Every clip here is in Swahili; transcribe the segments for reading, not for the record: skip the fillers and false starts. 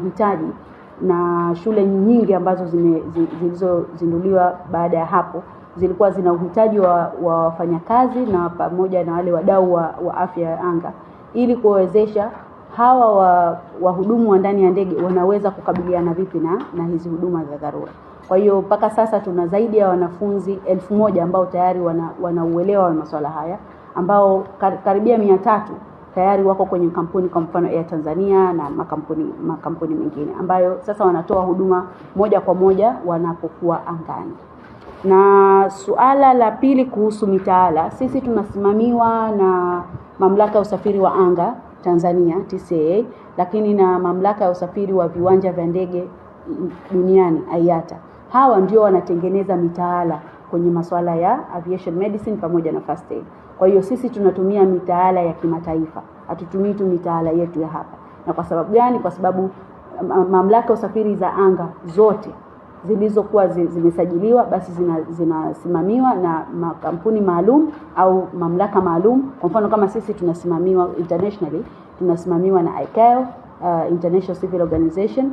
uhitaji, na shule nyingi ambazo zilizozinduliwa baada ya hapo zilikuwa zina uhitaji wa wafanyakazi na pamoja na wale wadau wa afya ya anga, ili kuwezesha hawa wahudumu wa ndani ya ndege wanaweza kukabiliana vipi na hizi huduma za dharura. Kwa hiyo mpaka sasa tuna zaidi ya wanafunzi 1000 ambao tayari wanauelewa wa masuala haya, ambao karibia 300 tayari wako kwenye kampuni, kwa mfano Air Tanzania na makampuni mengine, ambayo sasa wanatoa huduma moja kwa moja wanapokuwa angani. Na suala la pili kuhusu mitaala, sisi tunasimamiwa na Mamlaka ya Usafiri wa Anga Tanzania TCAA, lakini na Mamlaka ya Usafiri wa Viwanja vya Ndege Duniani IATA. Hawa ndio wanatengeneza mitaala kwenye masuala ya aviation medicine pamoja na first aid. Kwa hiyo sisi tunatumia mitaala ya kimataifa, hatutumii tu mitaala yetu ya hapa. Na kwa sababu gani? Kwa sababu mamlaka ya usafiri za anga zote zilizokuwa zimesajiliwa basi zinasimamiwa na makampuni maalum au mamlaka maalum. Kwa mfano kama sisi tunasimamiwa internationally, tunasimamiwa na ICAO, International Civil Organization,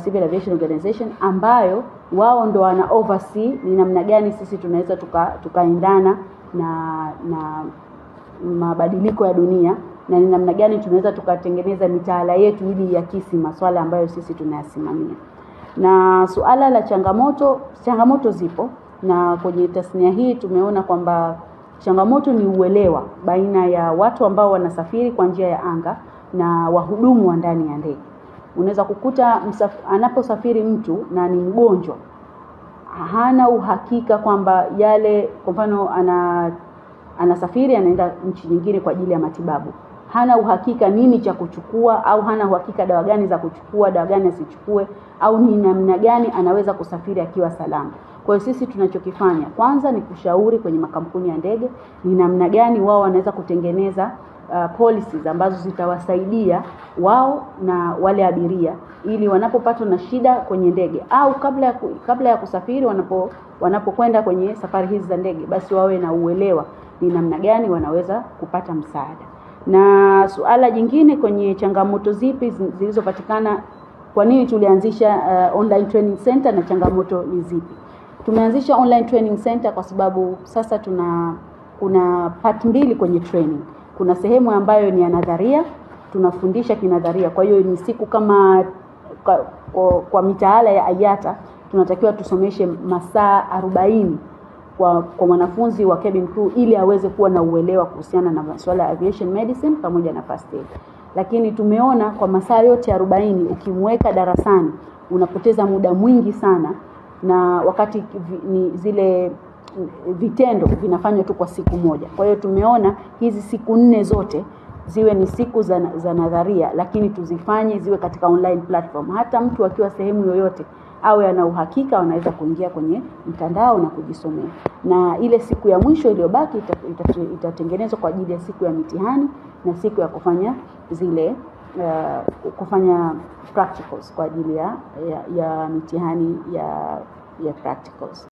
Civil Aviation Organization, ambayo wao ndo wana oversee ni namna gani sisi tunaweza tukaendana na mabadiliko ya dunia, na ni namna gani tunaweza tukatengeneza mitaala yetu ili yakisi masuala ambayo sisi tunayasimamia. Na suala la changamoto zipo, na kwenye tasnia hii tumeona kwamba changamoto ni uelewa baina ya watu ambao wanasafiri kwa njia ya anga na wahudumu wa ndani ya ndege. Unaweza kukuta anaposafiri mtu na ni mgonjwa, hana uhakika kwamba yale, kwa mfano anasafiri anaenda nchi nyingine kwa ajili ya matibabu, hana uhakika nini cha kuchukua, au hana uhakika dawa gani za kuchukua, dawa gani asichukue, au ni namna gani anaweza kusafiri akiwa salama. Kwa hiyo sisi tunachokifanya kwanza ni kushauri kwenye makampuni ya ndege ni namna gani wao wanaweza kutengeneza policies ambazo zitawasaidia wao na wale abiria, ili wanapopatwa na shida kwenye ndege au kabla ya kusafiri, wanapokwenda kwenye safari hizi za ndege, basi wawe na uelewa ni namna gani wanaweza kupata msaada. Na suala jingine kwenye changamoto zipi zilizopatikana, kwa nini tulianzisha online training center na changamoto ni zipi? Tumeanzisha online training center kwa sababu sasa kuna part mbili kwenye training. Kuna sehemu ambayo ni ya nadharia, tunafundisha kinadharia. Kwa hiyo ni siku kama kwa mitaala ya IATA tunatakiwa tusomeshe masaa 40 kwa mwanafunzi wa cabin crew, ili aweze kuwa na uelewa kuhusiana na masuala ya aviation medicine pamoja na first aid. Lakini tumeona kwa masaa yote 40 ukimweka darasani unapoteza muda mwingi sana, na wakati ni zile vitendo vinafanywa tu kwa siku moja. Kwa hiyo tumeona hizi siku 4 zote ziwe ni siku za nadharia, lakini tuzifanye ziwe katika online platform. Hata mtu akiwa sehemu yoyote awe ana uhakika anaweza kuingia kwenye mtandao na kujisomea. Na ile siku ya mwisho iliyobaki itatengenezwa kwa ajili ya siku ya mitihani na siku ya kufanya kufanya practicals kwa ajili ya mitihani ya practicals.